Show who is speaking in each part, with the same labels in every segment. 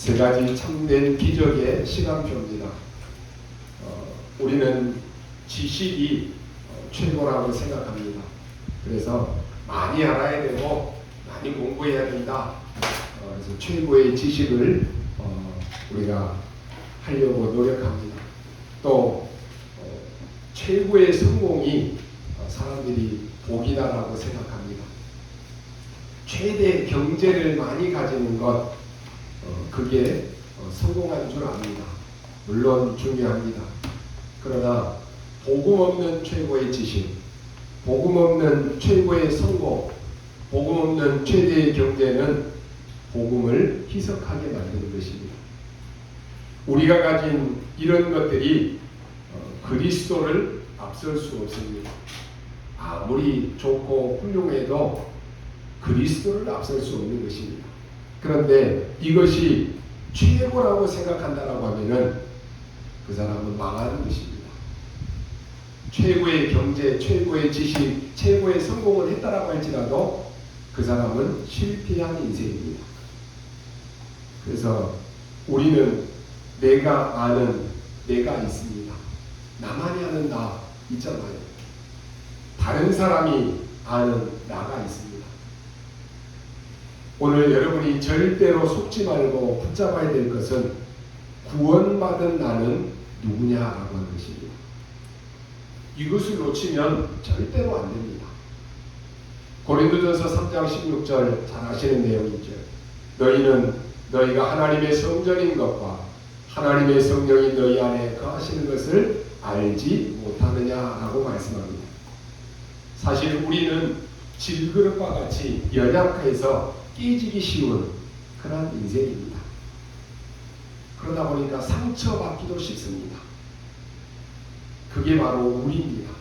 Speaker 1: 세 가지 참된 기적의 시간표입니다. 우리는 지식이 최고라고 생각합니다. 그래서 많이 알아야 되고 많이 공부해야 된다. 그래서 최고의 지식을 우리가 하려고 노력합니다. 또 최고의 성공이 사람들이 복이다라고 생각합니다. 최대 경제를 많이 가지는 것, 그게 성공한 줄 압니다. 물론 중요합니다. 그러나 복음 없는 최고의 지식, 복음 없는 최고의 성공, 복음 없는 최대의 경제는 복음을 희석하게 만드는 것입니다. 우리가 가진 이런 것들이 그리스도를 앞설 수 없습니다. 아무리 좋고 훌륭해도 그리스도를 앞설 수 없는 것입니다. 그런데 이것이 최고라고 생각한다라고 하면은 그 사람은 망하는 것입니다. 최고의 경제, 최고의 지식, 최고의 성공을 했다라고 할지라도 그 사람은 실패한 인생입니다. 그래서 우리는 내가 아는 내가 있습니다. 나만이 아는 나 있잖아요. 다른 사람이 아는 나가 있습니다. 오늘 여러분이 절대로 속지 말고 붙잡아야 될 것은 구원받은 나는 누구냐라고 하는 것입니다. 이것을 놓치면 절대로 안 됩니다. 고린도전서 3장 16절 잘 아시는 내용이죠. 너희는 너희가 하나님의 성전인 것과 하나님의 성령이 너희 안에 거하시는 것을 알지 못하느냐라고 말씀합니다. 사실 우리는 질그릇과 같이 연약해서 깨지기 쉬운 그런 인생입니다. 그러다 보니까 상처받기도 쉽습니다. 그게 바로 우리입니다.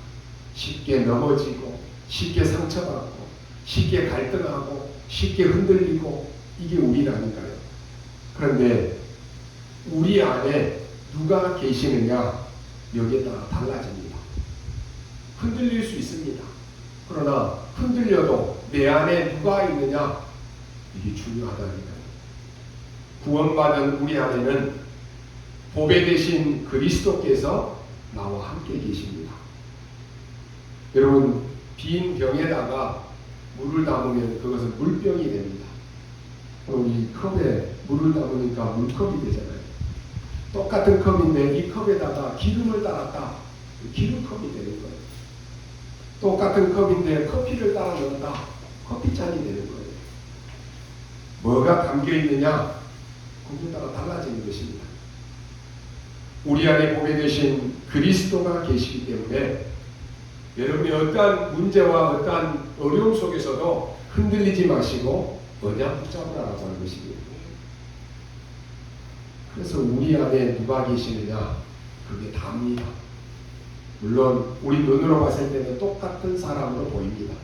Speaker 1: 쉽게 넘어지고 쉽게 상처받고 쉽게 갈등하고 쉽게 흔들리고 이게 우리라니까요. 그런데 우리 안에 누가 계시느냐 여기에 따라 달라집니다. 흔들릴 수 있습니다. 그러나 흔들려도 내 안에 누가 있느냐 이게 중요하다니까요. 구원받은 우리 안에는 보배 되신 그리스도께서 나와 함께 계십니다. 여러분 빈 병에다가 물을 담으면 그것은 물병이 됩니다. 이 컵에 물을 담으니까 물컵이 되잖아요. 똑같은 컵인데 이 컵에다가 기름을 따랐다. 기름컵이 되는 거예요. 똑같은 컵인데 커피를 따라 넣었다. 커피잔이 되는 거예요. 뭐가 담겨있느냐 거기에 따라 달라지는 것입니다. 우리 안에 보게 되신 그리스도가 계시기 때문에 여러분이 어떠한 문제와 어떠한 어려움 속에서도 흔들리지 마시고 언약 붙잡으라고 하는 것입니다. 그래서 우리 안에 누가 계시느냐 그게 답니다. 물론 우리 눈으로 봤을 때는 똑같은 사람으로 보입니다.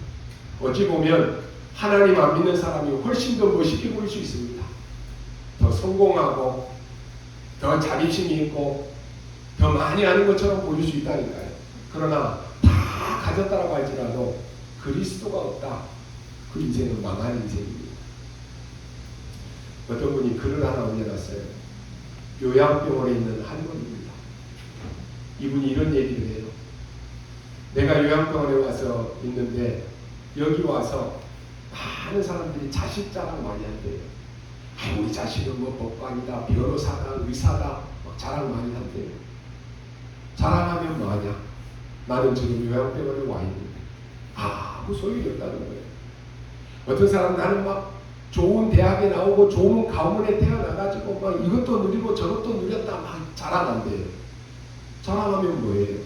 Speaker 1: 어찌 보면 하나님 안 믿는 사람이 훨씬 더 멋있게 보일 수 있습니다. 더 성공하고 더 자립심이 있고 더 많이 아는 것처럼 보일 수 있다니까요. 그러나 다 가졌다라고 할지라도 그리스도가 없다. 그 인생은 망한 인생입니다. 어떤 분이 글을 하나 올려놨어요. 요양병원에 있는 할머니입니다. 이분이 이런 얘기를 해요. 내가 요양병원에 와서 있는데 여기 와서 많은 사람들이 자식 자랑 많이 한대요. 우리 자식은 뭐 법관이다, 변호사다, 의사다 막 자랑 많이 한대요. 자랑하면 뭐하냐? 나는 지금 요양병원에 와 있는데 아무 소용이 없다는 거예요. 어떤 사람 나는 막 좋은 대학에 나오고 좋은 가문에 태어나가지고 막 이것도 누리고 저것도 누렸다 막 자랑한대요. 자랑하면 뭐예요?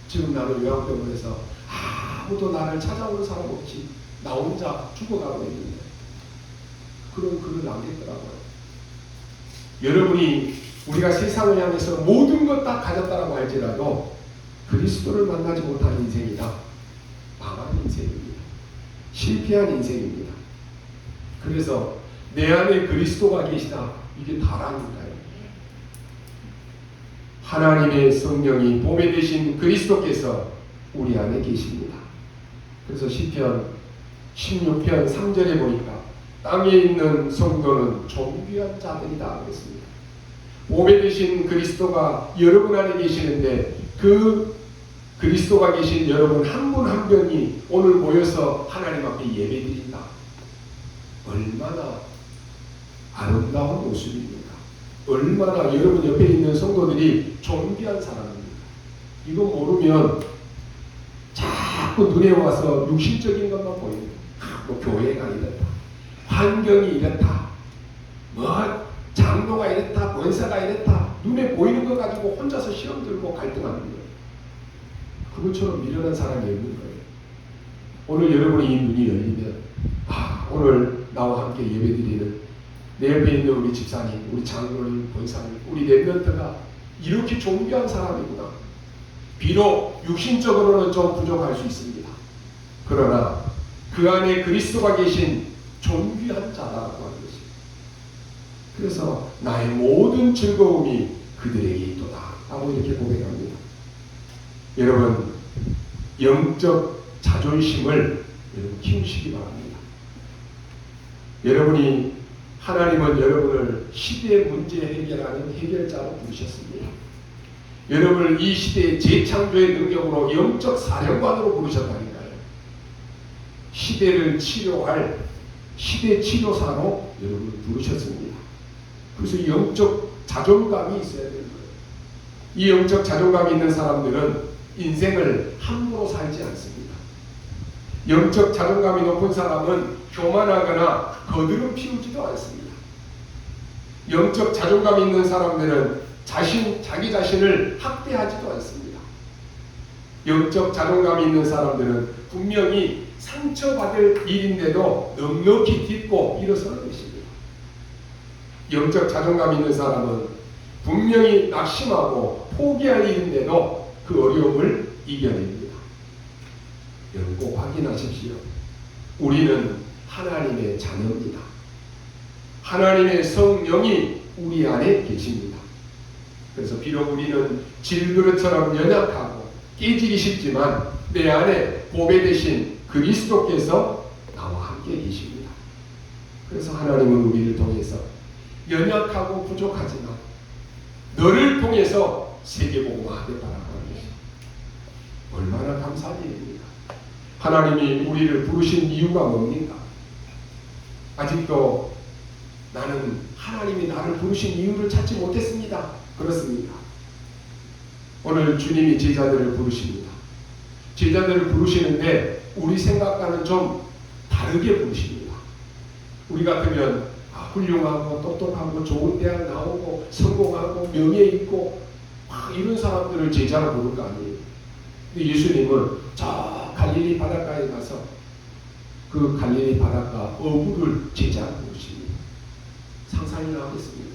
Speaker 1: 지금 나는 요양병원에서 아무도 나를 찾아오는 사람 없지. 나 혼자 죽어가고 있는데. 그런 글을 남겼더라고요. 여러분이 우리가 세상을 향해서 모든 것 다 가졌다라고 할지라도 그리스도를 만나지 못한 인생이다. 망한 인생입니다. 실패한 인생입니다. 그래서 내 안에 그리스도가 계시다. 이게 다라니까요. 하나님의 성령이 보배 되신 그리스도께서 우리 안에 계십니다. 그래서 시편 16편 3절에 보니까 땅에 있는 성도는 존귀한 자들이다 그랬습니다. 보배 되신 그리스도가 여러분 안에 계시는데 그 그리스도가 계신 여러분 한 분 한 분이 오늘 모여서 하나님 앞에 예배드린다. 얼마나 아름다운 모습입니까? 얼마나 여러분 옆에 있는 성도들이 존귀한 사람입니다. 이거 모르면 자꾸 눈에 와서 육신적인 것만 보이는 뭐 교회가 이렇다, 환경이 이렇다, 뭐 장로가 이렇다, 권사가 이렇다, 눈에 보이는 거 가지고 혼자서 시험 들고 갈등하는 거예요. 그것처럼 미련한 사람이 없는 거예요. 오늘 여러분이 이 눈이 열리면 오늘 나와 함께 예배드리는 내 옆에 있는 우리 집사님, 우리 장로님, 권사님, 우리 랩런트가 이렇게 존귀한 사람이구나. 비록 육신적으로는 좀 부족할 수 있습니다. 그러나 그 안에 그리스도가 계신 존귀한 자라고 하는 것입니다. 그래서 나의 모든 즐거움이 그들에게 있도다 라고 이렇게 고백합니다. 여러분, 영적 자존심을 여러분 키우시기 바랍니다. 여러분이 하나님은 여러분을 시대의 문제 해결하는 해결자로 부르셨습니다. 여러분을 이 시대의 재창조의 능력으로 영적 사령관으로 부르셨다니까요. 시대를 치료할 시대 치료사로 여러분을 부르셨습니다. 그래서 영적 자존감이 있어야 되는 거예요. 이 영적 자존감이 있는 사람들은 인생을 함부로 살지 않습니다. 영적 자존감이 높은 사람은 교만하거나 거드름 피우지도 않습니다. 영적 자존감이 있는 사람들은 자기 자신을 학대하지도 않습니다. 영적 자존감이 있는 사람들은 분명히 상처받을 일인데도 넉넉히 딛고 일어서는 것입니다. 영적 자존감이 있는 사람은 분명히 낙심하고 포기할 일인데도 그 어려움을 이겨냅니다. 여러분 꼭 확인하십시오. 우리는 하나님의 자녀입니다. 하나님의 성령이 우리 안에 계십니다. 그래서 비록 우리는 질그릇처럼 연약하고 깨지기 쉽지만 내 안에 보배 되신 그리스도께서 나와 함께 계십니다. 그래서 하나님은 우리를 통해서 연약하고 부족하지만 너를 통해서 세계복음화 하겠다라고 하는 것입니다. 얼마나 감사한 일입니까? 하나님이 우리를 부르신 이유가 뭡니까? 아직도 나는 하나님이 나를 부르신 이유를 찾지 못했습니다. 그렇습니다. 오늘 주님이 제자들을 부르십니다. 제자들을 부르시는데 우리 생각과는 좀 다르게 부르십니다. 우리 같으면 훌륭하고 똑똑하고 좋은 대학 나오고 성공하고 명예 있고 이런 사람들을 제자로 부를 거 아니에요. 근데 예수님은 저 갈릴리 바닷가에 가서 그 갈릴리 바닷가 어부를 제자로 부르십니다. 상상이나 하겠습니다.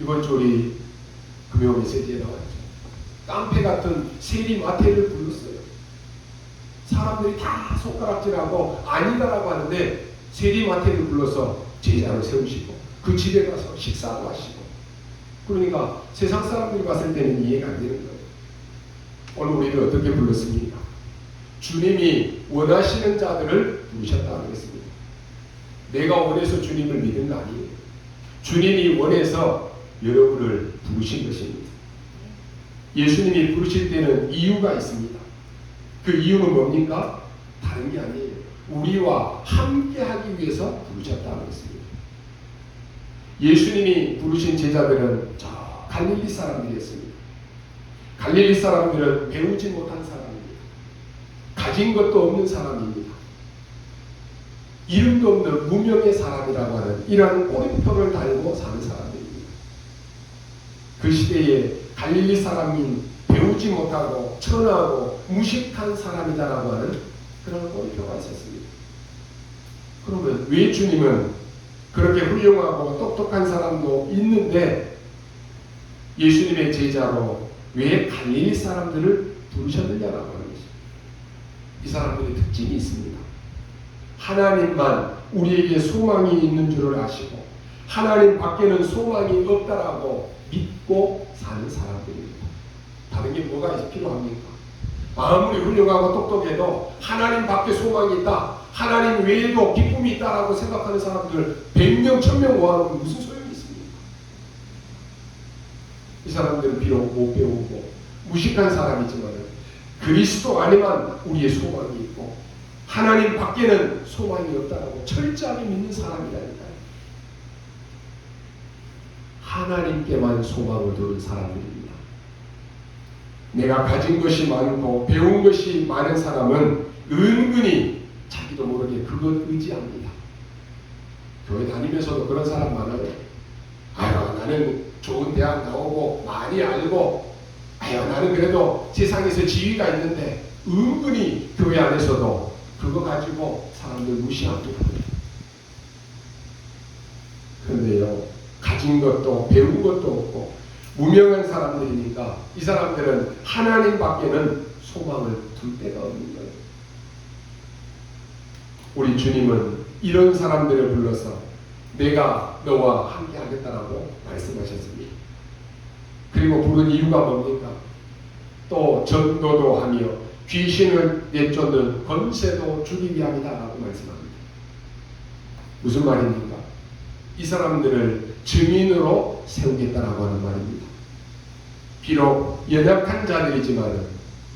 Speaker 1: 이번 주 우리 금요 메시지에 나왔죠. 깡패 같은 세리마태를 불렀어요. 사람들이 다 손가락질하고 아니다라고 하는데 세리마태를 불러서 제자를 세우시고 그 집에 가서 식사도 하시고, 그러니까 세상 사람들이 봤을 때는 이해가 안 되는 거예요. 오늘 우리를 어떻게 불렀습니까? 주님이 원하시는 자들을 부르셨다고 했습니다. 내가 원해서 주님을 믿은 거 아니에요. 주님이 원해서 여러분을 부르신 것입니다. 예수님이 부르실 때는 이유가 있습니다. 그 이유는 뭡니까? 다른 게 아니에요. 우리와 함께 하기 위해서 부르셨다고 했습니다. 예수님이 부르신 제자들은 저 갈릴리 사람들이었습니다. 갈릴리 사람들은 배우지 못한 사람입니다. 가진 것도 없는 사람입니다. 이름도 없는 무명의 사람이라고 하는 이러한 꼬리표를 달고 사는 사람들입니다. 그 시대에 갈릴리 사람인 배우지 못하고 천하고 무식한 사람이다라고 하는 그런 꼬리표가 있었습니다. 그러면 왜 주님은 그렇게 훌륭하고 똑똑한 사람도 있는데 예수님의 제자로 왜 갈릴리 사람들을 부르셨느냐라고 하는 것입니다. 이 사람들의 특징이 있습니다. 하나님만 우리에게 소망이 있는 줄을 아시고 하나님 밖에는 소망이 없다라고 믿고 사는 사람들입니다. 다른 게 뭐가 필요합니까? 아무리 훌륭하고 똑똑해도 하나님 밖에 소망이 있다, 하나님 외에도 기쁨이 있다라고 생각하는 사람들 100명, 1000명 모아놓으면 무슨 소용이 있습니까? 이 사람들은 비록 못 배우고 무식한 사람이지만 그리스도 안에만 우리의 소망이 있고 하나님 밖에는 소망이 없다라고 철저하게 믿는 사람이라니까요. 하나님께만 소망을 두는 사람들입니다. 내가 가진 것이 많고 배운 것이 많은 사람은 은근히 자기도 모르게 그것 의지합니다. 교회 다니면서도 그런 사람 많아요. 아유, 나는 좋은 대학 나오고 많이 알고, 아유, 나는 그래도 세상에서 지위가 있는데 은근히 교회 안에서도 그거 가지고 사람들 무시합니다. 그런데요, 가진 것도 배운 것도 없고 무명한 사람들이니까 이 사람들은 하나님 밖에는 소망을 둘 데가 없는 거예요. 우리 주님은 이런 사람들을 불러서 내가 너와 함께 하겠다라고 말씀하셨습니다. 그리고 부른 이유가 뭡니까? 또 전도도 하며 귀신을 내쫓는 권세도 주기 위함이다라고 말씀합니다. 무슨 말입니까? 이 사람들을 증인으로 세우겠다라고 하는 말입니다. 비록 연약한 자들이지만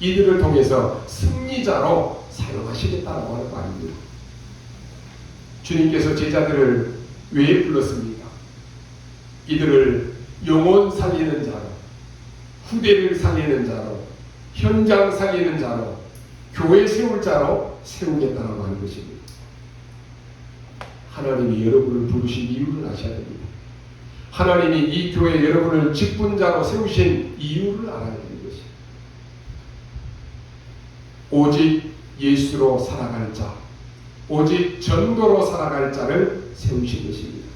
Speaker 1: 이들을 통해서 승리자로 사용하시겠다라고 하는 말입니다. 주님께서 제자들을 왜 불렀습니까? 이들을 영혼 살리는 자로, 후대를 살리는 자로, 현장 살리는 자로, 교회 세울 자로 세우겠다라고 하는 것입니다. 하나님이 여러분을 부르신 이유를 아셔야 됩니다. 하나님이 이 교회 여러분을 직분자로 세우신 이유를 알아야 되는 것입니다. 오직 예수로 살아갈 자, 오직 전도로 살아갈 자를 세우신 것입니다.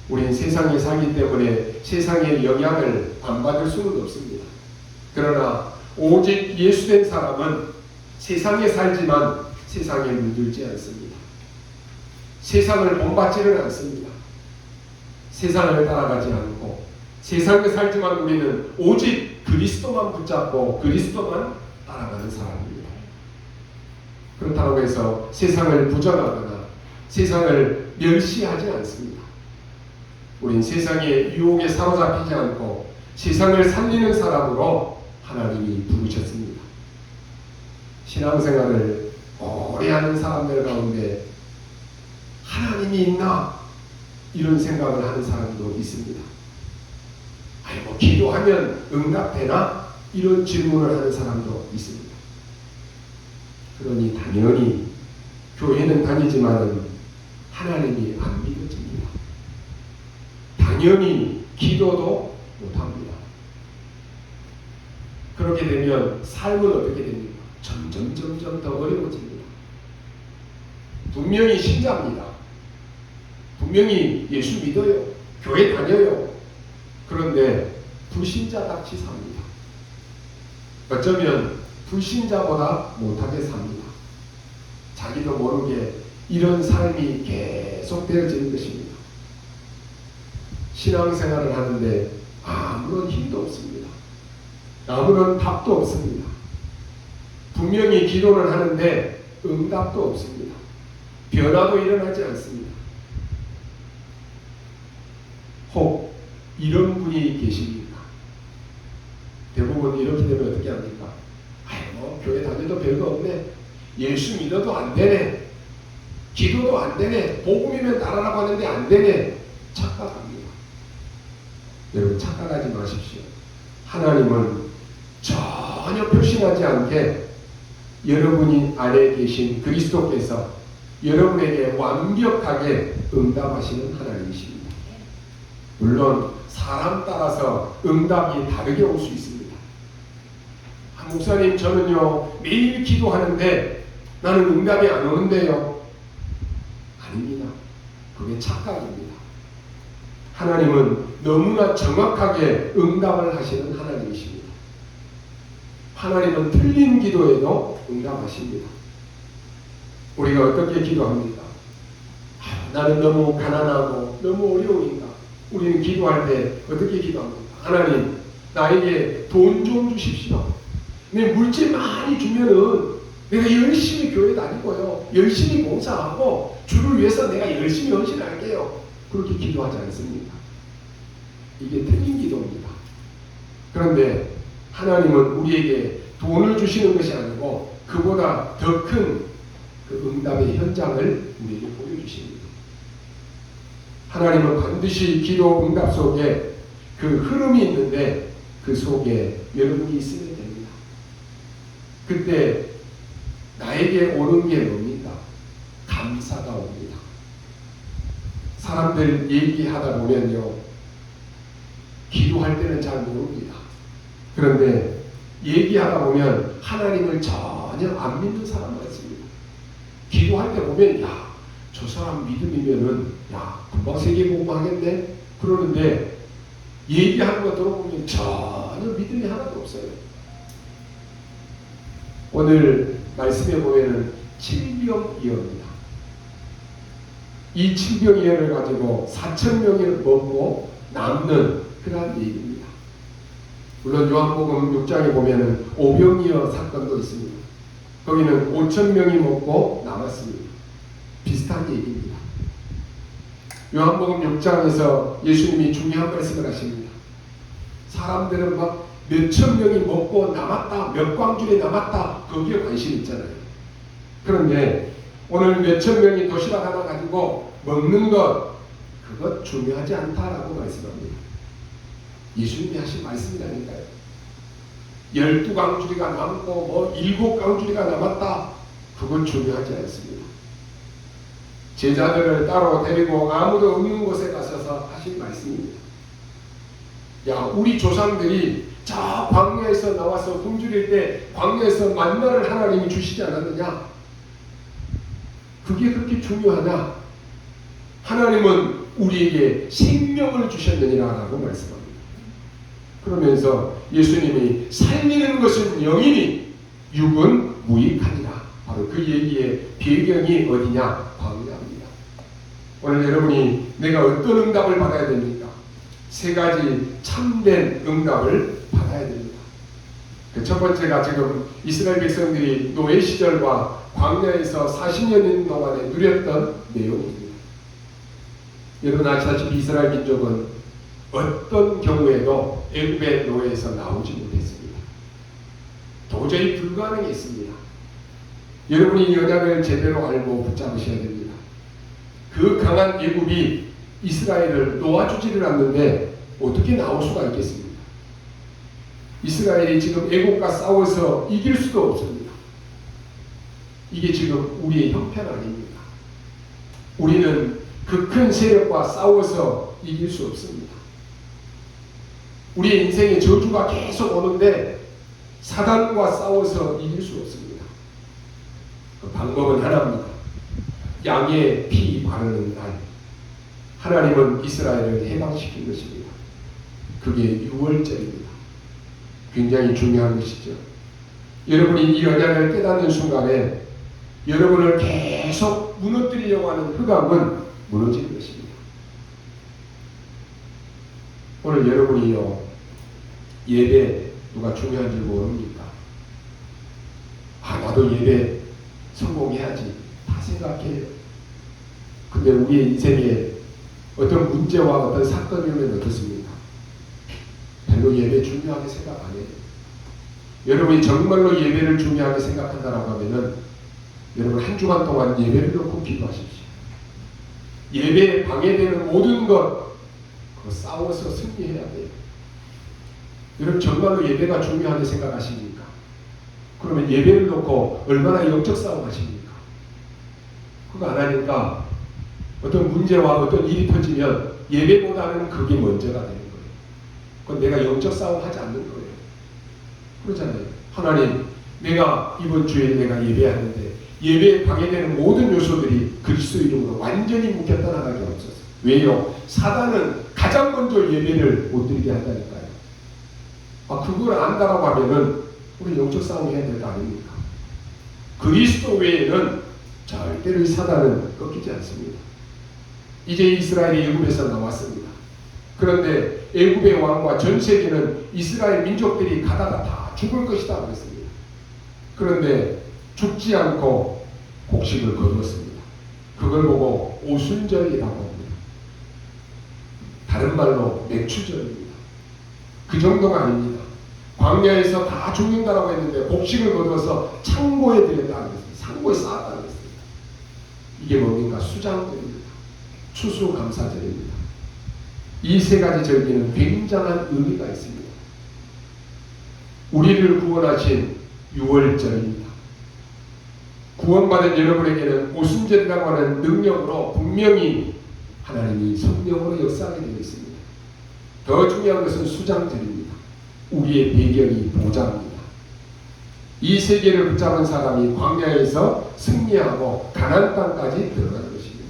Speaker 1: 우린 세상에 살기 때문에 세상의 영향을 안 받을 수는 없습니다. 그러나 오직 예수된 사람은 세상에 살지만 세상에 물들지 않습니다. 세상을 본받지는 않습니다. 세상을 따라가지 않고 세상에 살지만 우리는 오직 그리스도만 붙잡고 그리스도만 따라가는 사람입니다. 그렇다고 해서 세상을 부정하거나 세상을 멸시하지 않습니다. 우린 세상의 유혹에 사로잡히지 않고 세상을 살리는 사람으로 하나님이 부르셨습니다. 신앙생활을 오래 하는 사람들 가운데 하나님이 있나? 이런 생각을 하는 사람도 있습니다. 아이고, 기도하면 응답되나? 이런 질문을 하는 사람도 있습니다. 그러니 당연히 교회는 다니지만 하나님이 안 믿어집니다. 당연히 기도도 못합니다. 그렇게 되면 삶은 어떻게 됩니까? 점점 더 어려워집니다. 분명히 신자입니다. 분명히 예수 믿어요. 교회 다녀요. 그런데 불신자같이 삽니다. 어쩌면 불신자보다 못하게 삽니다. 자기도 모르게 이런 삶이 계속 되어지는 것입니다. 신앙생활을 하는데 아무런 힘도 없습니다. 아무런 답도 없습니다. 분명히 기도를 하는데 응답도 없습니다. 변화도 일어나지 않습니다. 혹 이런 분이 계십니까? 대부분 이렇게 되면 어떻게 합니까? 아이고, 교회 다녀도 별거 없네. 예수 믿어도 안 되네. 기도도 안 되네. 복음이면 따라라고 하는데 안 되네. 착각합니다. 여러분, 착각하지 마십시오. 하나님은 전혀 표신하지 않게 여러분이 안에 계신 그리스도께서 여러분에게 완벽하게 응답하시는 하나님이십니다. 물론 사람 따라서 응답이 다르게 올 수 있습니다. 목사님, 저는요 매일 기도하는데 나는 응답이 안 오는데요. 아닙니다. 그게 착각입니다. 하나님은 너무나 정확하게 응답을 하시는 하나님이십니다. 하나님은 틀린 기도에도 응답하십니다. 우리가 어떻게 기도합니까? 나는 너무 가난하고 너무 어려우니까 우리는 기도할 때 어떻게 기도합니까? 하나님, 나에게 돈 좀 주십시오. 내 물질 많이 주면은 내가 열심히 교회 다니고요, 열심히 봉사하고 주를 위해서 내가 열심히 헌신할게요. 그렇게 기도하지 않습니다. 이게 틀린 기도입니다. 그런데 하나님은 우리에게 돈을 주시는 것이 아니고 그보다 더 큰 그 응답의 현장을 우리에게 보여주십니다. 하나님은 반드시 기도 응답 속에 그 흐름이 있는데 그 속에 여러분이 있으면 됩니다. 그때 나에게 오는 게 뭡니까? 감사가 옵니다. 사람들 얘기하다 보면요, 기도할 때는 잘 모릅니다. 그런데 얘기하다 보면 하나님을 전혀 안 믿는 사람 많습니다. 기도할 때 보면 야, 저 사람 믿음이면은 야, 금방 세계복음하겠네 그러는데 얘기하는 거 들어보면 전혀 믿음이 하나도 없어요. 오늘 말씀에 보면은 칠병이어입니다. 이 칠병이어를 가지고 4,000명이 먹고 남는 그러한 얘기입니다. 물론 요한복음 6장에 보면은 오병이어 사건도 있습니다. 거기는 5,000명이 먹고 남았습니다. 비슷한 얘기입니다. 요한복음 6장에서 예수님이 중요한 말씀을 하십니다. 사람들은 막 몇천 명이 먹고 남았다, 몇 광줄이 남았다, 거기에 관심 있잖아요. 그런데 오늘 몇천 명이 도시락 하나 가지고 먹는 것, 그것 중요하지 않다라고 말씀합니다. 예수님이 하신 말씀이라니까요. 12광주리가 남고 7광주리가 남았다, 그건 중요하지 않습니다. 제자들을 따로 데리고 아무도 없는 곳에 가셔서 하신 말씀입니다. 야, 우리 조상들이 저 광야에서 나와서 굶주릴 때 광야에서 만나를 하나님이 주시지 않았느냐? 그게 그렇게 중요하냐? 하나님은 우리에게 생명을 주셨느니라라고 말씀합니다. 그러면서 예수님이 살리는 것은 영이니 육은 무익하니라. 바로 그 얘기의 배경이 어디냐? 광야입니다. 오늘 여러분이 내가 어떤 응답을 받아야 됩니까? 세 가지 참된 응답을 받아야 됩니다. 그 첫 번째가 지금 이스라엘 백성들이 노예 시절과 광야에서 40년 동안에 누렸던 내용입니다. 여러분 아시다시피 이스라엘 민족은 어떤 경우에도 애굽의 노예에서 나오지 못했습니다. 도저히 불가능했습니다. 여러분이 이 언약을 제대로 알고 붙잡으셔야 됩니다. 그 강한 애굽이 이스라엘을 놓아주지를 않는데 어떻게 나올 수가 있겠습니까? 이스라엘이 지금 애굽과 싸워서 이길 수도 없습니다. 이게 지금 우리의 형편 아닙니까? 우리는 그 큰 세력과 싸워서 이길 수 없습니다. 우리의 인생에 저주가 계속 오는데 사단과 싸워서 이길 수 없습니다. 그 방법은 하나입니다. 양의 피 바르는 날, 하나님은 이스라엘을 해방시킨 것입니다. 그게 6월절입니다. 굉장히 중요한 것이죠. 여러분이 이 언약을 깨닫는 순간에 여러분을 계속 무너뜨리려고 하는 흑암은 무너지는 것입니다. 오늘 여러분이요, 예배 누가 중요한지 모릅니까? 아, 나도 예배 성공해야지 다 생각해요. 근데 우리의 인생에 어떤 문제와 어떤 사건이 오면 어떻습니까? 별로 예배 중요하게 생각 안 해요. 여러분이 정말로 예배를 중요하게 생각한다라고 하면은 여러분 한 주간 동안 예배를 놓고 기도하십시오. 예배에 방해되는 모든 것 그거 싸워서 승리해야 돼요. 여러분 정말로 예배가 중요하게 생각하십니까? 그러면 예배를 놓고 얼마나 영적 싸움 하십니까? 그거 안 하니까 어떤 문제와 어떤 일이 터지면 예배보다는 그게 먼저가 되는 거예요. 그건 내가 영적 싸움 하지 않는 거예요. 그렇잖아요. 하나님, 내가 이번 주에 내가 예배하는데 예배에 방해되는 모든 요소들이 그리스도 이름으로 완전히 묶여 떠나가게 없어서. 왜요? 사단은 가장 먼저 예배를 못 드리게 한다니까요. 아, 그걸 안다라고 하면은 우리 영적 싸움 해야 될 거 아닙니까? 그리스도 외에는 절대로 이 사단은 꺾이지 않습니다. 이제 이스라엘이 애굽에서 나왔습니다. 그런데 애굽의 왕과 전 세계는 이스라엘 민족들이 가다가 다 죽을 것이다 그랬습니다. 그런데 죽지 않고 곡식을 거두었습니다. 그걸 보고 오순절이라고 합니다. 다른 말로 맥추절입니다. 그 정도가 아닙니다. 광야에서 다 죽는다라고 했는데 곡식을 거두어서 창고에 들였다는 것입니다. 창고에 쌓았다는 것입니다. 이게 뭡니까? 수장절입니다. 추수감사절입니다. 이 세 가지 절기는 굉장한 의미가 있습니다. 우리를 구원하신 6월절입니다. 구원받은 여러분에게는 오순절이라고 하는 능력으로 분명히 하나님이 성령으로 역사하게 되어 있습니다. 더 중요한 것은 수장절입니다. 우리의 배경이 보장입니다. 이 세계를 붙잡은 사람이 광야에서 승리하고 가나안 땅까지 들어가는 것입니다.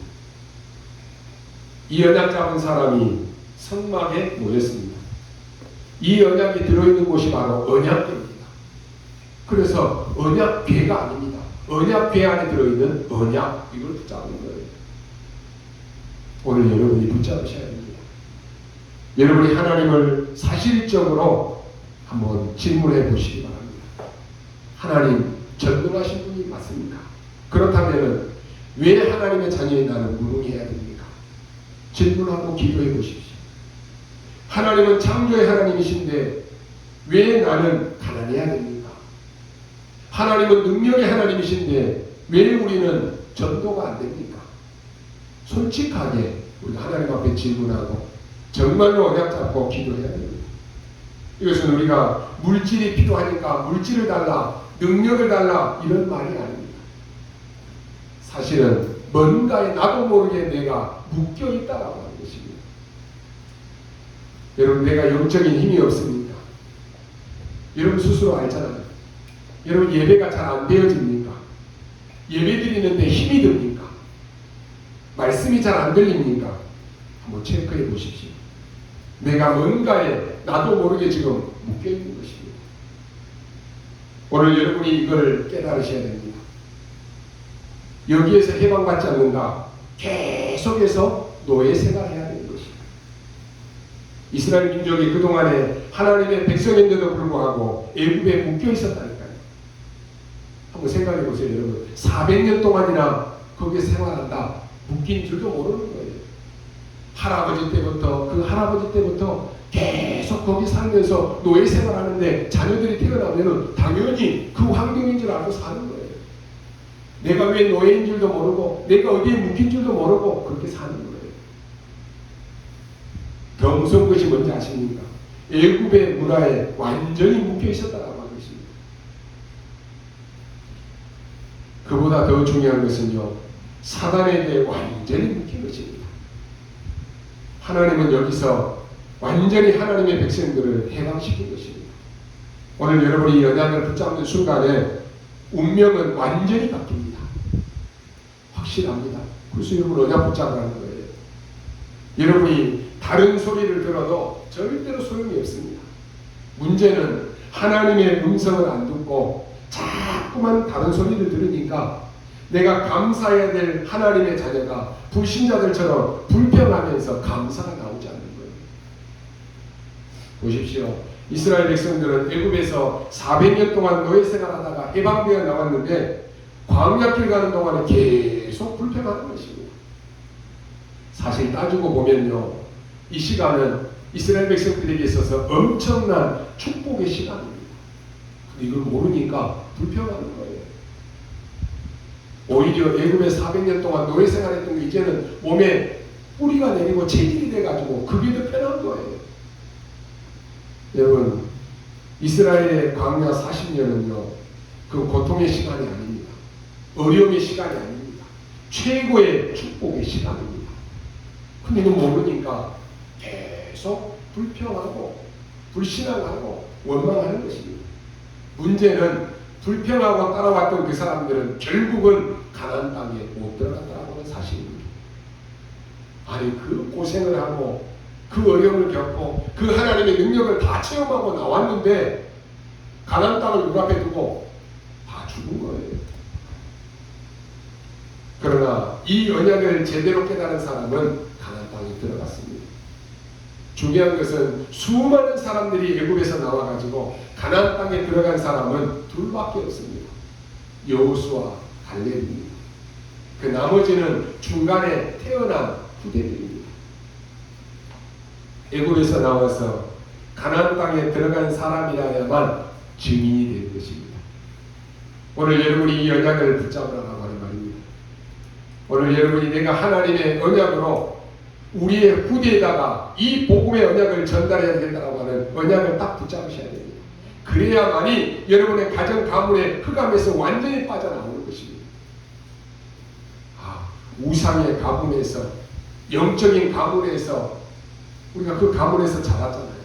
Speaker 1: 이 언약 잡은 사람이 성막에 모였습니다. 이 언약이 들어있는 곳이 바로 언약궤입니다. 그래서 언약궤가 아닙니다. 언약궤 안에 들어있는 언약, 이걸 붙잡는 거예요. 오늘 여러분이 붙잡으셔야 됩니다. 여러분이 하나님을 사실적으로 한번 질문해 보시기 바랍니다. 하나님 전능하신 분이 맞습니까? 그렇다면 왜 하나님의 자녀인 나는 무능해야 됩니까? 질문하고 기도해 보십시오. 하나님은 창조의 하나님이신데 왜 나는 가난해야 됩니까? 하나님은 능력의 하나님이신데 왜 우리는 전도가 안 됩니까? 솔직하게 우리가 하나님 앞에 질문하고 정말로 언약 잡고 기도해야 됩니다. 이것은 우리가 물질이 필요하니까 물질을 달라, 능력을 달라 이런 말이 아닙니다. 사실은 뭔가에 나도 모르게 내가 묶여 있다라고 하는 것입니다. 여러분, 내가 영적인 힘이 없습니까? 여러분 스스로 알잖아요. 여러분 예배가 잘 안 되어집니까? 예배 드리는데 힘이 듭니까? 말씀이 잘 안 들립니까? 한번 체크해 보십시오. 내가 뭔가에 나도 모르게 지금 묶여 있는 것입니다. 오늘 여러분이 이걸 깨달으셔야 됩니다. 여기에서 해방받지 않는가? 계속해서 노예 생활해야 되는 것입니다. 이스라엘 민족이 그동안에 하나님의 백성인데도 불구하고 애굽에 묶여 있었다니까요. 한번 생각해 보세요, 여러분. 400년 동안이나 거기에 생활한다. 묶인 줄도 모르는 거예요. 할아버지 때부터 계속 거기 살면서 노예 생활하는데 자녀들이 태어나면 당연히 그 환경인 줄 알고 사는 거예요. 내가 왜 노예인 줄도 모르고 내가 어디에 묶인 줄도 모르고 그렇게 사는 거예요. 더 무서운 것이 뭔지 아십니까? 애굽의 문화에 완전히 묶여 있었다라고 하는 것입니다. 그보다 더 중요한 것은요, 사단에게 완전히 묶인 것입니다. 하나님은 여기서 완전히 하나님의 백성들을 해방시킨 것입니다. 오늘 여러분이 언약을 붙잡는 순간에 운명은 완전히 바뀝니다. 확실합니다. 그래서 여러분 언약 붙잡으라는 거예요. 여러분이 다른 소리를 들어도 절대로 소용이 없습니다. 문제는 하나님의 음성을 안 듣고 자꾸만 다른 소리를 들으니까 내가 감사해야 될 하나님의 자녀가 불신자들처럼 불평하면서 감사가 나오지 않는 거예요. 보십시오. 이스라엘 백성들은 애굽에서 400년 동안 노예 생활하다가 해방되어 나왔는데 광야길 가는 동안에 계속 불평하는 것입니다. 사실 따지고 보면요, 이 시간은 이스라엘 백성들에게 있어서 엄청난 축복의 시간입니다. 근데 이걸 모르니까 불평하는 거예요. 오히려 애굽에 400년 동안 노예 생활했던 게 이제는 몸에 뿌리가 내리고 체질이 돼가지고 그게 더 편한 거예요. 여러분, 이스라엘의 광야 40년은요, 그 고통의 시간이 아닙니다. 어려움의 시간이 아닙니다. 최고의 축복의 시간입니다. 근데 이거 모르니까 계속 불평하고 불신앙하고 원망하는 것입니다. 문제는 불평하고 따라왔던 그 사람들은 결국은 가나안 땅에 못 들어갔다는 사실입니다. 아니, 그 고생을 하고 그 어려움을 겪고 그 하나님의 능력을 다 체험하고 나왔는데 가나안 땅을 눈앞에 두고 다 죽은 거예요. 그러나 이 언약을 제대로 깨달은 사람은 가나안 땅에 들어갔습니다. 중요한 것은 수많은 사람들이 애굽에서 나와가지고 가나안 땅에 들어간 사람은 둘밖에 없습니다. 여호수아, 갈렙입니다. 그 나머지는 중간에 태어난 후대들입니다. 애굽에서 나와서 가나안 땅에 들어간 사람이라야만 증인이 되는 것입니다. 오늘 여러분이 이 언약을 붙잡으라고 하는 말입니다. 오늘 여러분이 내가 하나님의 언약으로 우리의 후대에다가 이 복음의 언약을 전달해야 된다고 하는 언약을 딱 붙잡으셔야 됩니다. 그래야만이 여러분의 가정 가문의 흑암에서 완전히 빠져나오는 것입니다. 우상의 가문에서, 영적인 가문에서 우리가 그 가문에서 자랐잖아요.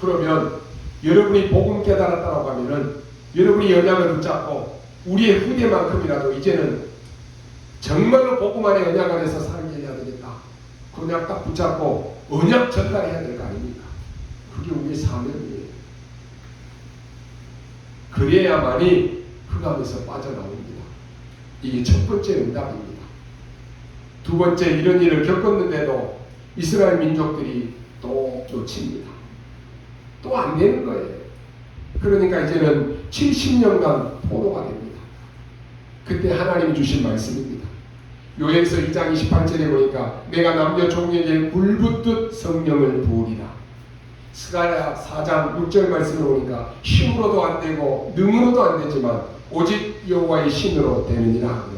Speaker 1: 그러면 여러분이 복음 깨달았다고 하면은 여러분이 언약을 붙잡고 우리의 후대만큼이라도 이제는 정말로 복음 안에 언약 안에서 살게 해야 되겠다. 그 언약 딱 붙잡고 언약 전달해야 될 거 아닙니까? 그게 우리의 사명이에요. 그래야만이 흑암에서 빠져나옵니다. 이게 첫 번째 응답입니다. 두 번째, 이런 일을 겪었는데도 이스라엘 민족들이 또 놓칩니다. 또 안 되는 거예요. 그러니까 이제는 70년간 포로가 됩니다. 그때 하나님이 주신 말씀입니다. 요엘서 2장 28절에 보니까 내가 남녀 종에게 불붙듯 성령을 부으리라. 스가랴 4장 6절 말씀을 보니까 힘으로도 안 되고 능으로도 안 되지만 오직 여호와의 신으로 되느니라.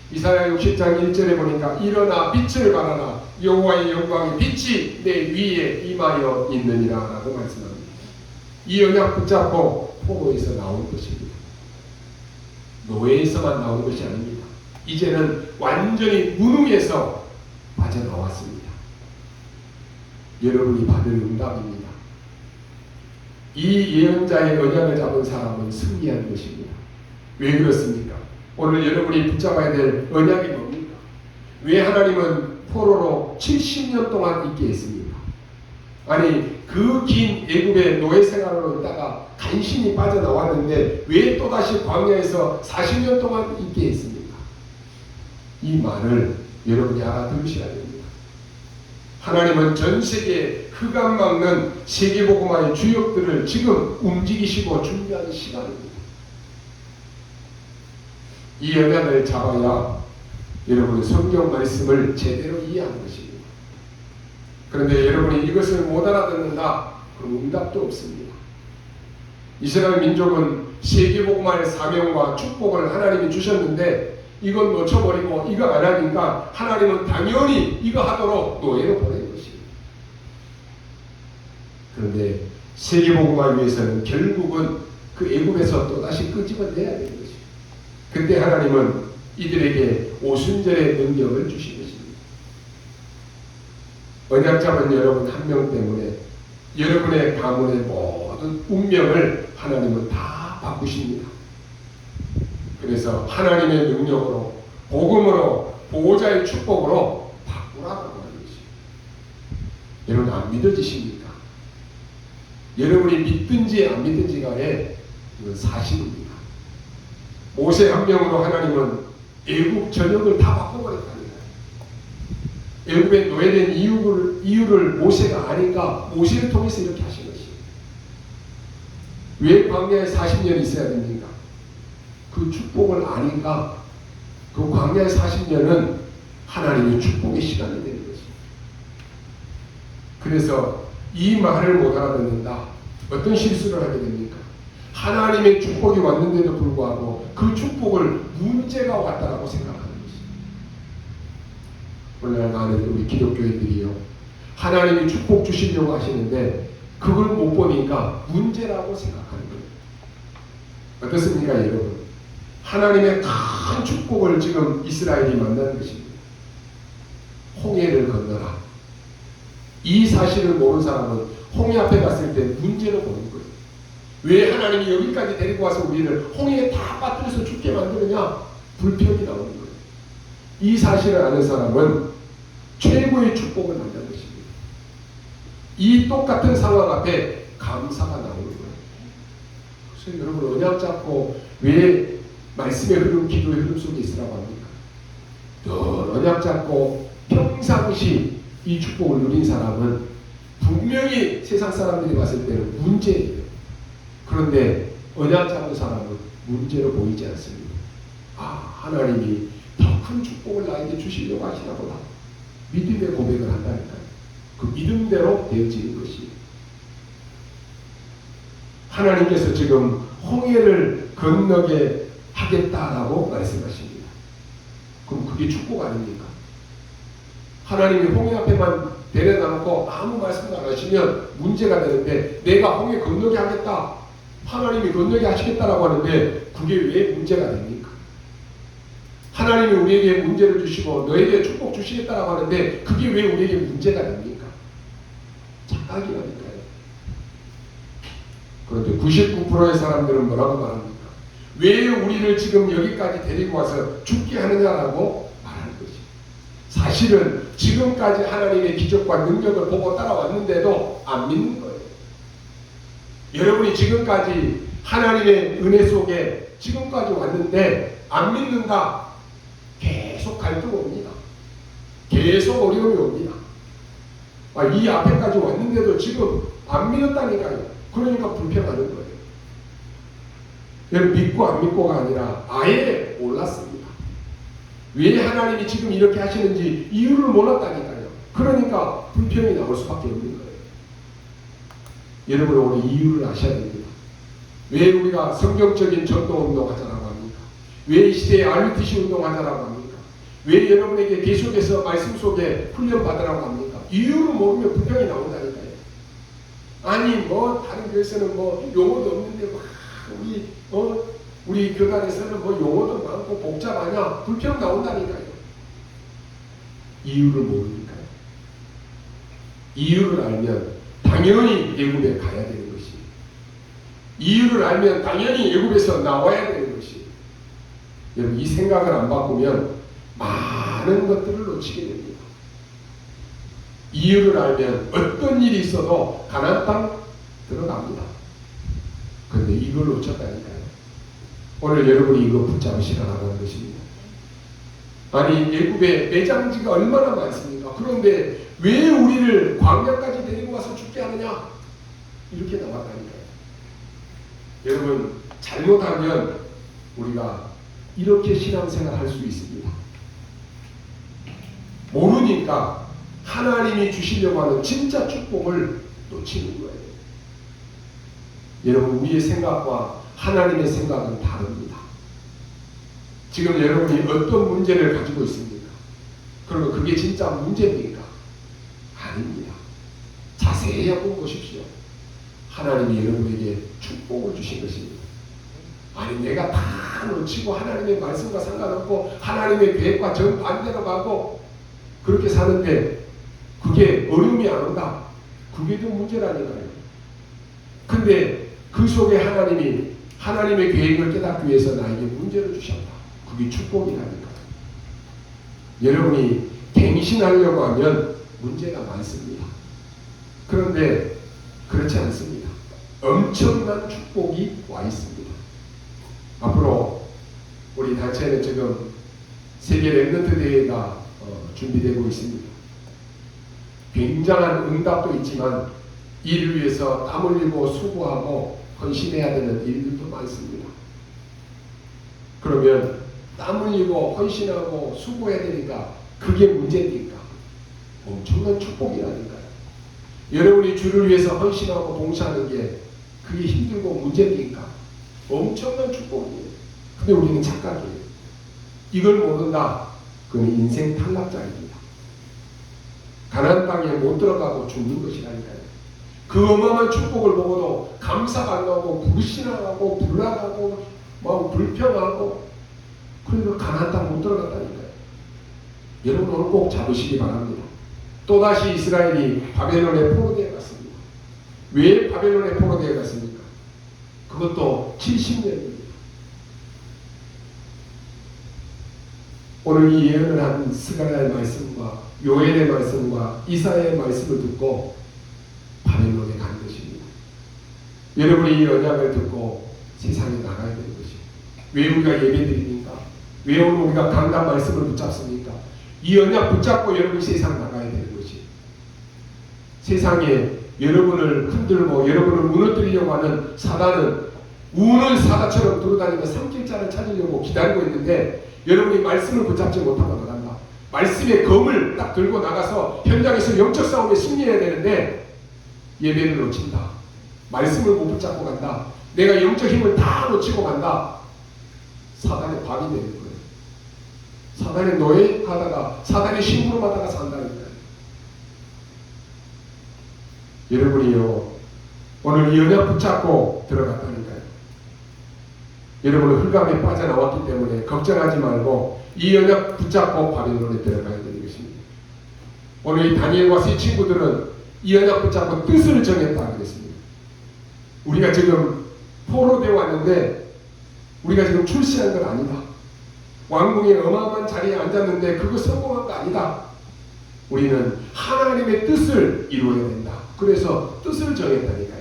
Speaker 1: 이사야 60장 1절에 보니까 일어나 빛을 발하라. 여호와의 영광의 빛이 내 위에 임하여 있느니라 라고 말씀합니다. 이 언약 붙잡고 포로에서 나오는 것입니다. 노예에서만 나오는 것이 아닙니다. 이제는 완전히 무능에서 빠져나왔습니다. 여러분이 받을 응답입니다. 이 예언자의 언약을 잡은 사람은 승리한 것입니다. 왜 그렇습니까? 오늘 여러분이 붙잡아야 될 언약이 뭡니까? 왜 하나님은 포로로 70년 동안 있게 했습니까? 아니 그 긴 애굽의 노예 생활로 있다가 간신히 빠져나왔는데 왜 또다시 광야에서 40년 동안 있게 했습니까? 이 말을 여러분이 알아들으셔야 됩니다. 하나님은 전 세계에 흑암 막는 세계복음화의 주역들을 지금 움직이시고 준비하는 시간입니다. 이 언약을 잡아야 여러분의 성경 말씀을 제대로 이해하는 것입니다. 그런데 여러분이 이것을 못 알아듣는다? 그럼 응답도 없습니다. 이스라엘 민족은 세계복음화의 사명과 축복을 하나님이 주셨는데 이건 놓쳐버리고 이거 안 하니까 하나님은 당연히 이거 하도록 노예로 보낸 것입니다. 그런데 세계복음화 위해서는 결국은 그 애굽에서 또다시 끄집어내야 되는 것입니다. 그때 하나님은 이들에게 오순절의 능력을 주신 것입니다. 언약 잡은 여러분 한 명 때문에 여러분의 가문의 모든 운명을 하나님은 다 바꾸십니다. 그래서 하나님의 능력으로 복음으로 보호자의 축복으로 바꾸라고 하는 것입니다. 여러분 안 믿어지십니까? 여러분이 믿든지 안 믿든지 간에 이건 사실입니다. 모세 한 명으로 하나님은 애굽 전역을 다 바꿔버렸다는 거예요. 애굽에 노예된 이유를 모세가 아니까 모세를 통해서 이렇게 하신 것이에요. 왜 광야에 40년이 있어야 됩니까? 그 축복을 아니까 그 광야의 40년은 하나님의 축복의 시간이 되는 것입니다. 그래서 이 말을 못 알아듣는다. 어떤 실수를 하게 됩니까? 하나님의 축복이 왔는데도 불구하고 그 축복을 문제가 왔다라고 생각하는 것입니다. 오늘날 많은 우리 기독교인들이요, 하나님이 축복 주시려고 하시는데 그걸 못 보니까 문제라고 생각하는 거예요. 어떻습니까, 여러분? 하나님의 큰 축복을 지금 이스라엘이 만난 것입니다. 홍해를 건너라. 이 사실을 모르는 사람은 홍해 앞에 갔을 때 문제로 보는 거예요. 왜 하나님이 여기까지 데리고 와서 우리를 홍해에 다 빠뜨려서 죽게 만드느냐? 불평이 나오는 거예요. 이 사실을 아는 사람은 최고의 축복을 만난 것입니다. 이 똑같은 상황 앞에 감사가 나오는 거예요. 그래서 여러분 언약 잡고 왜 말씀의 흐름, 기도의 흐름 속에 있으라고 합니까? 늘 언약 잡고 평상시 이 축복을 누린 사람은 분명히 세상 사람들이 봤을 때는 문제예요. 그런데 언약 잡은 사람은 문제로 보이지 않습니다. 하나님이 더 큰 축복을 나에게 주시려고 하시나 보다. 믿음의 고백을 한다니까요. 그 믿음대로 되어지는 것이. 하나님께서 지금 홍해를 건너게 하겠다라고 말씀하십니다. 그럼 그게 축복 아닙니까? 하나님이 홍해 앞에만 데려다놓고 아무 말씀도 안 하시면 문제가 되는데, 내가 홍해 건너게 하겠다, 하나님이 건너게 하시겠다라고 하는데 그게 왜 문제가 됩니까? 하나님이 우리에게 문제를 주시고 너에게 축복 주시겠다라고 하는데 그게 왜 우리에게 문제가 됩니까? 착각이라니까요. 그런데 99%의 사람들은 뭐라고 말합니까? 왜 우리를 지금 여기까지 데리고 와서 죽게 하느냐라고 말하는 거죠. 사실은 지금까지 하나님의 기적과 능력을 보고 따라왔는데도 안 믿는 거예요. 여러분이 지금까지 하나님의 은혜 속에 지금까지 왔는데 안 믿는다. 계속 갈등 옵니다. 계속 어려움이 옵니다. 이 앞에까지 왔는데도 지금 안 믿었다니까요. 그러니까 불평하는 거예요. 여러분, 믿고 안 믿고가 아니라 아예 몰랐습니다. 왜 하나님이 지금 이렇게 하시는지 이유를 몰랐다니까요. 그러니까 불평이 나올 수밖에 없는 거예요. 여러분, 오늘 이유를 아셔야 됩니다. 왜 우리가 성경적인 전도운동 하자라고 합니까? 왜 이 시대에 RUTC 운동 하자라고 합니까? 왜 여러분에게 계속해서 말씀 속에 훈련 받으라고 합니까? 이유를 모르면 불평이 나온다니까요. 아니 다른 교회에서는 용어도 없는데 우리 교단에서는 용어도 많고 복잡하냐? 불평 나온다니까요. 이유를 모르니까요. 이유를 알면 당연히 애굽에 가야 되는 것이, 이유를 알면 당연히 애굽에서 나와야 되는 것이. 여러분, 이 생각을 안 바꾸면 많은 것들을 놓치게 됩니다. 이유를 알면 어떤 일이 있어도 가나안 땅 들어갑니다. 그런데 이걸 놓쳤다니까요. 오늘 여러분이 이거 붙잡으시라고 하는 것입니다. 아니, 애굽에 매장지가 얼마나 많습니까? 그런데 왜 우리를 광야까지 데리고 와서 죽게 하느냐? 이렇게 나왔다니까요. 여러분, 잘못하면 우리가 이렇게 신앙생활 할 수 있습니다. 모르니까 하나님이 주시려고 하는 진짜 축복을 놓치는 거예요. 여러분, 우리의 생각과 하나님의 생각은 다릅니다. 지금 여러분이 어떤 문제를 가지고 있습니까? 그러면 그게 진짜 문제입니까? 아닙니다. 자세히 한번 보십시오. 하나님이 여러분에게 축복을 주신 것입니다. 아니, 내가 다 놓치고 하나님의 말씀과 상관없고 하나님의 계획과 정반대로 가고 그렇게 사는데 그게 어려움이 안 온다. 그게 더 문제라니까요. 근데 그 속에 하나님의 계획을 깨닫기 위해서 나에게 문제를 주셨다. 그게 축복이라니까요. 여러분이 갱신하려고 하면 문제가 많습니다. 그런데 그렇지 않습니다. 엄청난 축복이 와 있습니다. 앞으로 우리 단체는 지금 세계 랩런트 대회가 준비되고 있습니다. 굉장한 응답도 있지만 이를 위해서 땀 흘리고 수고하고 헌신해야 되는 일들도 많습니다. 그러면 땀 흘리고 헌신하고 수고해야 되니까 그게 문제입니까? 엄청난 축복이라니까요. 여러분이 주를 위해서 헌신하고 봉사하는 게 그게 힘들고 문제입니까? 엄청난 축복이에요. 근데 우리는 착각이에요. 이걸 모른다. 그건 인생 탈락자입니다. 가나안 땅에 못 들어가고 죽는 것이라니까요. 그 어마어마한 축복을 보고도 감사가 안 나오고 불신하고 불나가고 불평하고 그래서 가나안 땅 못 들어갔다니까요. 여러분, 오늘 꼭 잡으시기 바랍니다. 또다시 이스라엘이 바벨론의 포로되어 갔습니다. 왜 바벨론의 포로되어 갔습니까? 그것도 70년입니다. 오늘 이 예언을 한 스가랴의 말씀과 요엘의 말씀과 이사야의 말씀을 듣고 바벨론에 간 것입니다. 여러분이 이 언약을 듣고 세상에 나가야 되는 것입니다. 왜 우리가 예배드립니까? 왜 오늘 우리가 강단 말씀을 붙잡습니까? 이 언약 붙잡고 여러분이 세상 나가야 되는 것이. 세상에 여러분을 흔들고 여러분을 무너뜨리려고 하는 사단은 우는 사자처럼 돌아다니며 삼킬자를 찾으려고 기다리고 있는데 여러분이 말씀을 붙잡지 못하면 어떡한가? 말씀의 검을 딱 들고 나가서 현장에서 영적 싸움에 승리해야 되는데 예배를 놓친다. 말씀을 못 붙잡고 간다. 내가 영적 힘을 다 놓치고 간다. 사단의 밥이 되는 거예요. 사단의 노예하다가 사단의 신부름하다가 산다는 거예요. 여러분이요 오늘 이 언약 붙잡고 들어갔다니까요. 여러분은 흑암에 빠져나왔기 때문에 걱정하지 말고 이 언약 붙잡고 바벨론에 들어가야 되는 것입니다. 오늘 이 다니엘과 세 친구들은 이 언약 붙잡고 뜻을 정했다 그랬습니다. 우리가 지금 포로되어 왔는데 우리가 지금 출세한 건 아니다. 왕궁의 어마어마한 자리에 앉았는데 그거 성공한 거 아니다. 우리는 하나님의 뜻을 이루어야 된다. 그래서 뜻을 정했다니까요.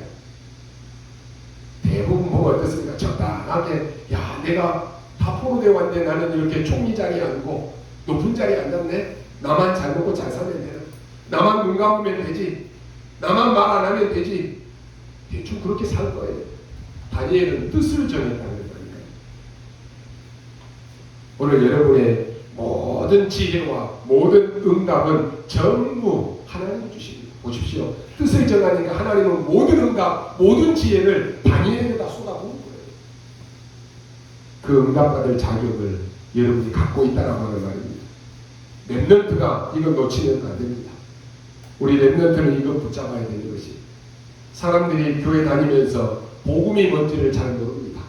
Speaker 1: 대부분 뭐가 어떻습니까? 적당하게 야 내가 다 포로되어 왔는데 나는 이렇게 총리 자리에 앉고 높은 자리에 앉았네. 나만 잘 먹고 잘 살면 되나? 나만 눈 감으면 되지. 나만 말 안 하면 되지. 대충 그렇게 살 거예요. 다니엘은 뜻을 정했다는 거니까요. 오늘 여러분의 모든 지혜와 모든 응답은 전부 하나님이 주십니다. 보십시오. 뜻을 정하니까 하나님은 모든 응답, 모든 지혜를 다니엘에다 쏟아부은 거예요. 그 응답받을 자격을 여러분이 갖고 있다라고 하는 말입니다. 렘넌트가 이거 놓치면 안 됩니다. 우리 렘넌트는 이거 붙잡아야 되는 것이 사람들이 교회 다니면서 복음이 뭔지를 잘 모릅니다.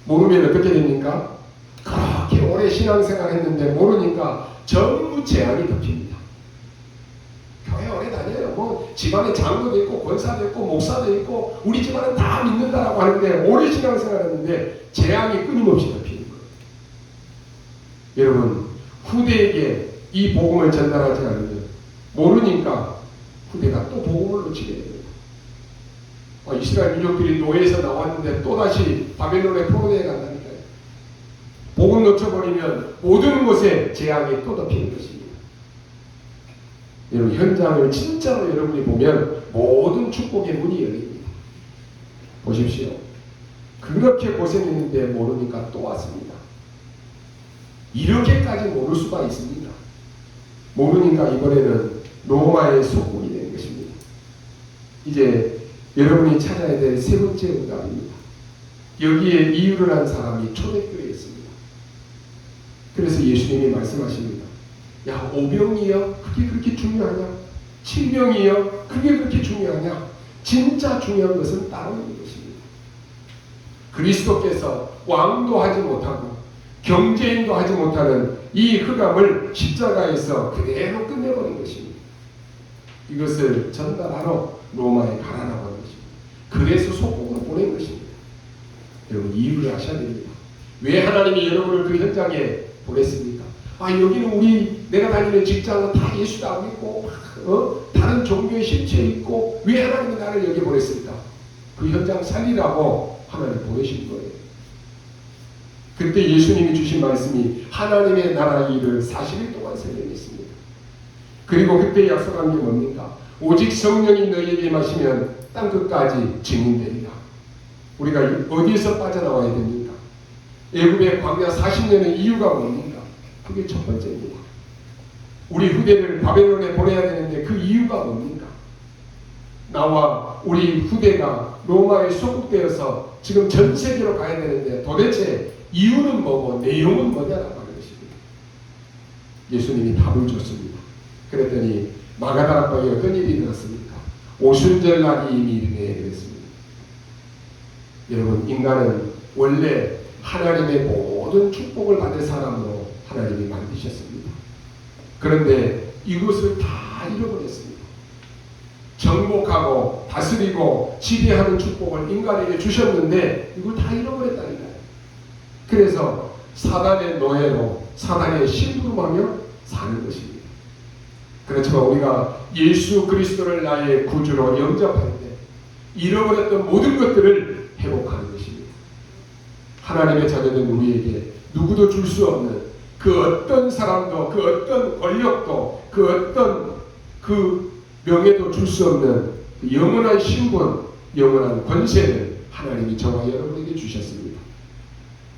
Speaker 1: 모르면 어떻게 됩니까? 그렇게 오래 신앙생활 했는데 모르니까 전부 재앙이 덮입니다. 교회 오래 다녀요. 뭐 집안에 장로도 있고 권사도 있고 목사도 있고 우리 집안은 다 믿는다라고 하는데 오래 신앙생활 했는데 재앙이 끊임없이 덮이는 거예요. 여러분 후대에게 이 복음을 전달하지 않으면 모르니까 후대가 또 복음을 놓치게 됩니다. 이스라엘 민족들이 노예에서 나왔는데 또다시 바벨론의 포로되어 간다니까요. 복음 놓쳐버리면 모든 곳에 재앙이 또 덮이는 것입니다. 여러분 현장을 진짜로 여러분이 보면 모든 축복의 문이 열립니다. 보십시오. 그렇게 고생했는데 모르니까 또 왔습니다. 이렇게까지 모를 수가 있습니다. 모르니까 이번에는 로마의 속국이 된 것입니다. 이제 여러분이 찾아야 될 세 번째 응답입니다. 여기에 이유를 한 사람이 초대교회였습니다. 그래서 예수님이 말씀하십니다. 야, 5병이요? 그게 그렇게 중요하냐? 7병이요? 그게 그렇게 중요하냐? 진짜 중요한 것은 따로 있는 것입니다. 그리스도께서 왕도 하지 못하고 경제인도 하지 못하는 이 흑암을 십자가에서 그대로 끝내버린 것입니다. 이것을 전달하러 로마에 가라라고 하는 것입니다. 그래서 속국으로 보낸 것입니다. 여러분 이유를 아셔야 됩니다. 왜 하나님이 여러분을 그 현장에 보냈습니까? 여기는 내가 다니는 직장은 다 예수도 안 믿고 다른 종교의 실체에 있고 왜 하나님이 나를 여기 보냈을까? 그 현장 살리라고 하나님 보내신 거예요. 그때 예수님이 주신 말씀이 하나님의 나라 일을 40일 동안 설명했습니다. 그리고 그때 약속한 게 뭡니까? 오직 성령이 너희에게 임하시면 땅끝까지 증인되리라. 우리가 어디에서 빠져나와야 됩니까? 애굽의 광야 40년의 이유가 뭡니까? 그게 첫 번째입니다. 우리 후대를 바벨론에 보내야 되는데 그 이유가 뭡니까? 나와 우리 후대가 로마에 속국되어서 지금 전 세계로 가야 되는데 도대체 이유는 뭐고 내용은 뭐냐라고 하는 것입니다. 예수님이 답을 줬습니다. 그랬더니 마가다락방에 어떤 일이 일어났습니까? 오순절 날이 이미 이르네 그랬습니다. 여러분 인간은 원래 하나님의 모든 축복을 받을 사람으로 하나님이 만드셨습니다. 그런데 이것을 다 잃어버렸습니다. 정복하고 다스리고 지배하는 축복을 인간에게 주셨는데 이걸 다 잃어버렸다니까요. 그래서 사단의 노예로 사단의 심부름하며 사는 것입니다. 그렇지만 우리가 예수 그리스도를 나의 구주로 영접할 때 잃어버렸던 모든 것들을 회복하는 것입니다. 하나님의 자녀는 우리에게 누구도 줄 수 없는 그 어떤 사람도 그 어떤 권력도 그 어떤 그 명예도 줄 수 없는 영원한 신분, 영원한 권세를 하나님이 저와 여러분에게 주셨습니다.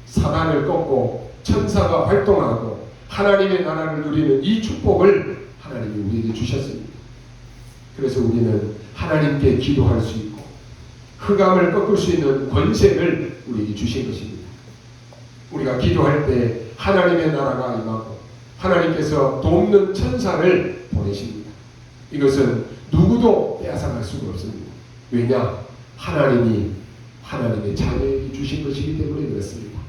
Speaker 1: 사단을 꺾고 천사가 활동하고 하나님의 나라를 누리는 이 축복을 하나님이 우리에게 주셨습니다. 그래서 우리는 하나님께 기도할 수 있고 흑암을 꺾을 수 있는 권세를 우리에게 주신 것입니다. 우리가 기도할 때 하나님의 나라가 임하고 하나님께서 돕는 천사를 보내십니다. 이것은 누구도 빼앗아갈 수가 없습니다. 왜냐? 하나님이 하나님의 자녀에게 주신 것이기 때문에 그렇습니다.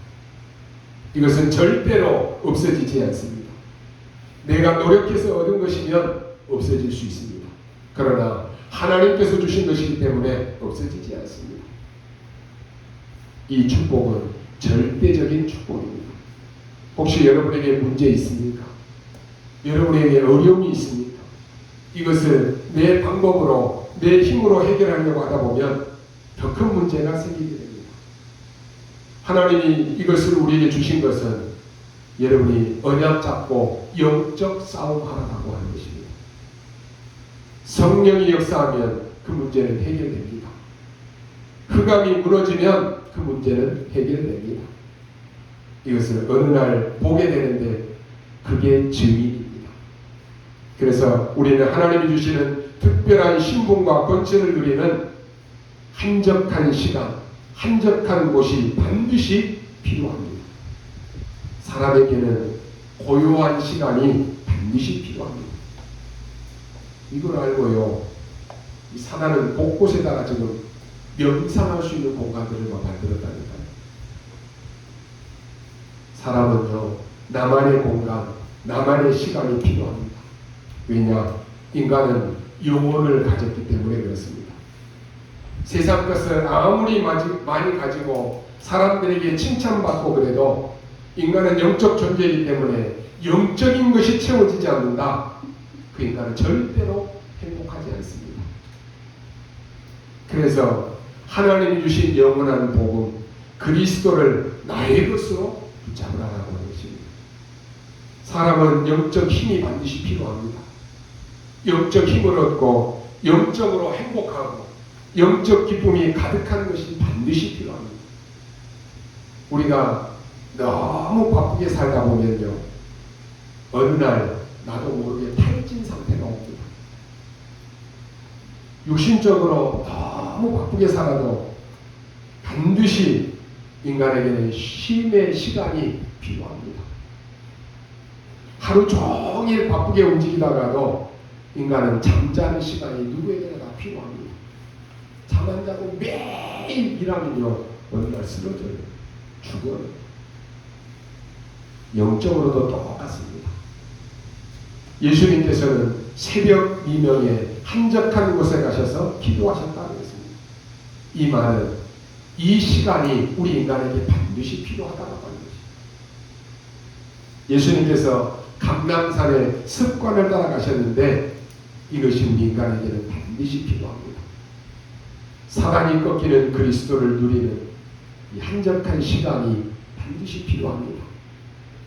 Speaker 1: 이것은 절대로 없어지지 않습니다. 내가 노력해서 얻은 것이면 없어질 수 있습니다. 그러나 하나님께서 주신 것이기 때문에 없어지지 않습니다. 이 축복은 절대적인 축복입니다. 혹시 여러분에게 문제 있습니까? 여러분에게 어려움이 있습니까? 이것을 내 방법으로 내 힘으로 해결하려고 하다 보면 더 큰 문제가 생기게 됩니다. 하나님이 이것을 우리에게 주신 것은 여러분이 언약 잡고 영적 싸움하라고 하는 것입니다. 성령이 역사하면 그 문제는 해결됩니다. 흑암이 무너지면 그 문제는 해결됩니다. 이것을 어느 날 보게 되는데 그게 증인입니다. 그래서 우리는 하나님이 주시는 특별한 신분과 권세를 누리는 한적한 시간, 한적한 곳이 반드시 필요합니다. 사람에게는 고요한 시간이 반드시 필요합니다. 이걸 알고요, 이 사단은 곳곳에다가 지금 명상할 수 있는 공간들을 만들었다니까요. 사람은요, 나만의 공간, 나만의 시간이 필요합니다. 왜냐? 인간은 영혼을 가졌기 때문에 그렇습니다. 세상 것을 아무리 많이 가지고 사람들에게 칭찬받고 그래도 인간은 영적 존재이기 때문에 영적인 것이 채워지지 않는다. 그 인간은 절대로 행복하지 않습니다. 그래서 하나님이 주신 영원한 복음, 그리스도를 나의 것으로 붙잡으라고 하는 것입니다. 사람은 영적 힘이 반드시 필요합니다. 영적 힘을 얻고 영적으로 행복하고 영적 기쁨이 가득한 것이 반드시 필요합니다. 우리가 너무 바쁘게 살다 보면요, 어느 날 나도 모르게 탈진 상태가 옵니다. 육신적으로 너무 바쁘게 살아도 반드시 인간에게는 쉼의 시간이 필요합니다. 하루 종일 바쁘게 움직이다가도 인간은 잠자는 시간이 누구에게나 다 필요합니다. 잠 안 자고 매일 일하면요, 어느 날 쓰러져요. 죽어요. 영적으로도 똑같습니다. 예수님께서는 새벽 미명에 한적한 곳에 가셔서 기도하셨다고 했습니다. 이 말은 이 시간이 우리 인간에게 반드시 필요하다고 하는 것입니다. 예수님께서 감람산의 습관을 따라가셨는데 이것이 우리 인간에게는 반드시 필요합니다. 사단이 꺾이는 그리스도를 누리는 이 한적한 시간이 반드시 필요합니다.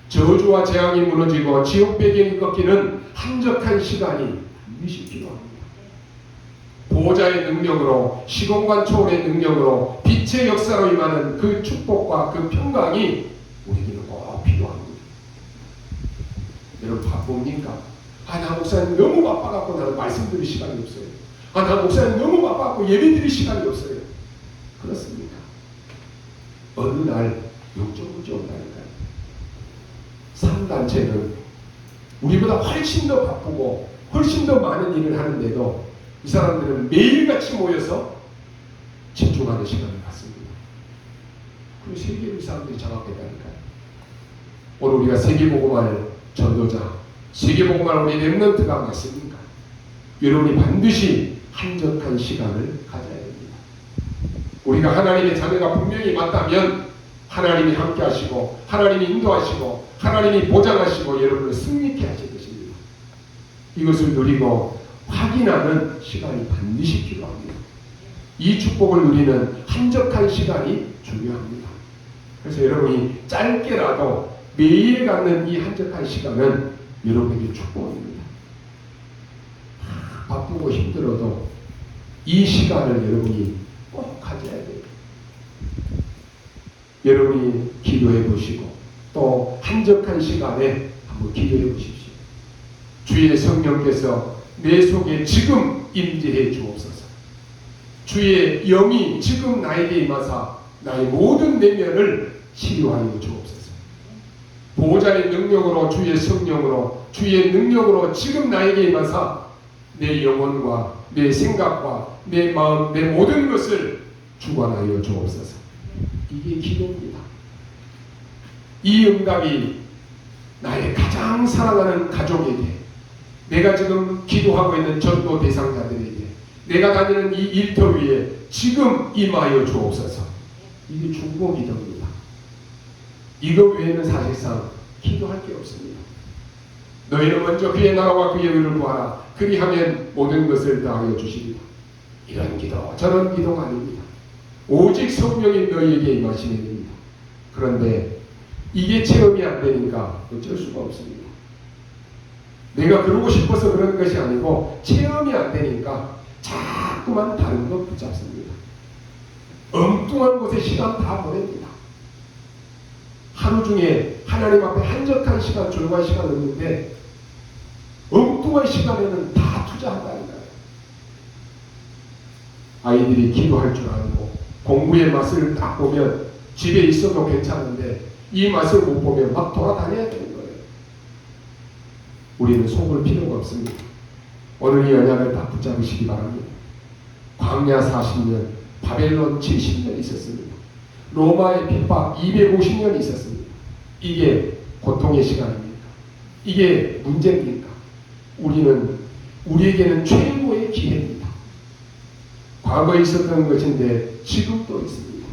Speaker 1: 저주와 재앙이 무너지고 지옥 배경이 꺾이는 한적한 시간이 반드시 필요합니다. 보호자의 능력으로, 시공간 초월의 능력으로 빛의 역사로 임하는 그 축복과 그 평강이 우리에게는 꼭 필요합니다. 여러분 바쁩니까? 나 목사님 너무 바빠갖고 나는 말씀드릴 시간이 없어요. 나 목사님 너무 바빠갖고 예배드릴 시간이 없어요. 그렇습니까? 어느 날 영적 문제 온다니까요. 상단체는 우리보다 훨씬 더 바쁘고 훨씬 더 많은 일을 하는데도 이 사람들은 매일같이 모여서 집중하는 시간을 갖습니다. 그리고 세계로 이 사람들이 장악했다니까요. 오늘 우리가 세계복음화를 전도자, 세계복음화를 우리 렘넌트가 맞습니까? 여러분이 반드시 한적한 시간을 가져야 됩니다. 우리가 하나님의 자녀가 분명히 맞다면 하나님이 함께 하시고 하나님이 인도하시고 하나님이 보장하시고 여러분을 승리케 하실 것입니다. 이것을 누리고 확인하는 시간이 반드시 필요합니다. 이 축복을 누리는 한적한 시간이 중요합니다. 그래서 여러분이 짧게라도 매일 갖는 이 한적한 시간은 여러분에게 축복입니다. 바쁘고 힘들어도 이 시간을 여러분이 꼭 가져야 돼요. 여러분이 기도해 보시고 또 한적한 시간에 한번 기도해 보십시오. 주의 성령께서 내 속에 지금 임재해 주옵소서. 주의 영이 지금 나에게 임하사 나의 모든 내면을 치료하여 주옵소서. 보호자의 능력으로 주의 성령으로 주의 능력으로 지금 나에게 임하사 내 영혼과 내 생각과 내 마음 내 모든 것을 주관하여 주옵소서. 이게 기도입니다. 이 응답이 나의 가장 사랑하는 가족에게, 내가 지금 기도하고 있는 전도 대상자들에게, 내가 다니는 이 일터 위에 지금 임하여 주옵소서. 이게 중보 기도입니다. 이거 외에는 사실상 기도할 게 없습니다. 너희는 먼저 그의 나라와 그의 의를 구하라. 그리하면 모든 것을 다하여 주시리라. 이런 기도 저런 기도가 아닙니다. 오직 성령이 너희에게 임하시는 겁니다. 그런데 이게 체험이 안 되니까 어쩔 수가 없습니다. 내가 그러고 싶어서 그런 것이 아니고 체험이 안 되니까 자꾸만 다른 것 붙잡습니다. 엉뚱한 곳에 시간 다 보냅니다. 하루 중에 하나님 앞에 한적한 시간, 조용한 시간 없는데 엉뚱한 시간에는 다 투자한다는 거예요. 아이들이 기도할 줄 알고 공부의 맛을 딱 보면 집에 있어도 괜찮은데 이 맛을 못 보면 막 돌아다녀야 되는 거예요. 우리는 속을 필요가 없습니다. 오늘 이 언약을 다 붙잡으시기 바랍니다. 광야 40년, 바벨론 70년 있었습니다. 로마의 핍박 250년 있었습니다. 이게 고통의 시간입니까? 이게 문제입니까? 우리에게는 최고의 기회입니다. 과거에 있었던 것인데 지금도 있습니다.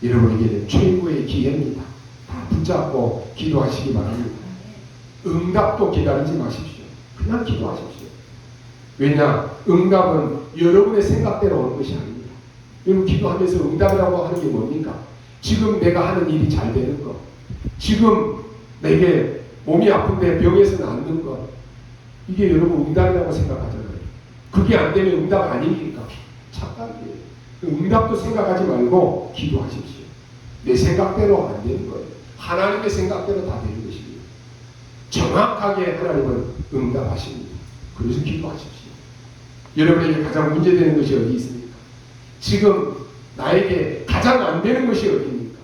Speaker 1: 여러분에게는 최고의 기회입니다. 다 붙잡고 기도하시기 바랍니다. 응답도 기다리지 마십시오. 그냥 기도하십시오. 왜냐? 응답은 여러분의 생각대로 오는 것이 아닙니다. 여러분 기도하면서 응답이라고 하는 게 뭡니까? 지금 내가 하는 일이 잘 되는 것, 지금 내게 몸이 아픈데 병에서 낫는 것, 이게 여러분 응답이라고 생각하잖아요. 그게 안 되면 응답 아닙니까? 착각이에요. 응답도 생각하지 말고 기도하십시오. 내 생각대로 안 되는 거예요. 하나님의 생각대로 다 되는 것입니다. 정확하게 하나님은 응답하십니다. 그래서 기도하십시오. 여러분에게 가장 문제되는 것이 어디 있습니까? 지금 나에게 가장 안 되는 것이 어디입니까?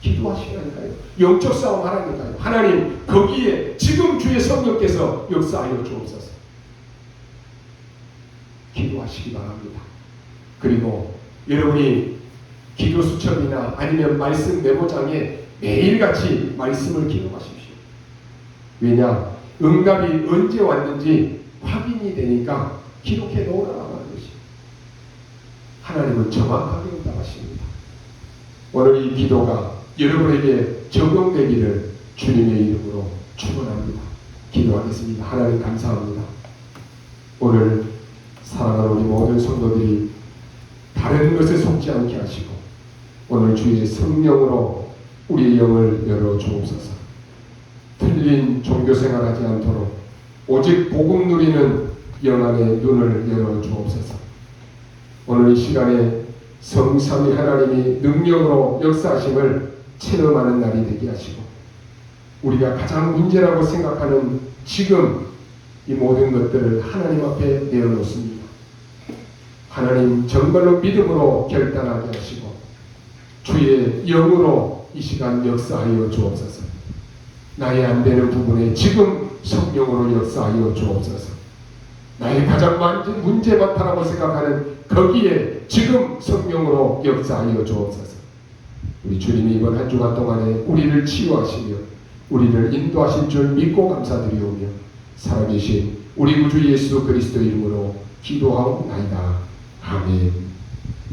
Speaker 1: 기도하시라니까요. 영적 싸움 하라니까요. 하나님 거기에 지금 주의 성령께서 역사하여 주옵소서. 기도하시기 바랍니다. 그리고 여러분이 기도 수첩이나 아니면 말씀 메모장에 매일같이 말씀을 기록하십시오. 왜냐? 응답이 언제 왔는지 확인이 되니까 기록해 놓으라고 하는 것이죠. 하나님은 정확하게 응답하십니다. 오늘 이 기도가 여러분에게 적용되기를 주님의 이름으로 축원합니다. 기도하겠습니다. 하나님 감사합니다. 오늘 사랑하는 우리 모든 성도들이 다른 것에 속지 않게 하시고 오늘 주의 성령으로 우리의 영을 열어 주옵소서. 틀린 종교생활하지 않도록 오직 복음 누리는 영안의 눈을 열어 주옵소서. 오늘 이 시간에 성삼위 하나님이 능력으로 역사하심을 체험하는 날이 되게 하시고 우리가 가장 문제라고 생각하는 지금 이 모든 것들을 하나님 앞에 내어놓습니다. 하나님 정말로 믿음으로 결단하게 하시고 주의 영으로 이 시간 역사하여 주옵소서. 나의 안 되는 부분에 지금 성령으로 역사하여 주옵소서. 나의 가장 문제 많다라고 생각하는 거기에 지금 성령으로 역사하여 주옵소서. 우리 주님이 이번 한 주간 동안에 우리를 치유하시며 우리를 인도하신 줄 믿고 감사드리오며 살아계신 우리 구주 예수 그리스도 이름으로 기도하옵나이다. 아멘.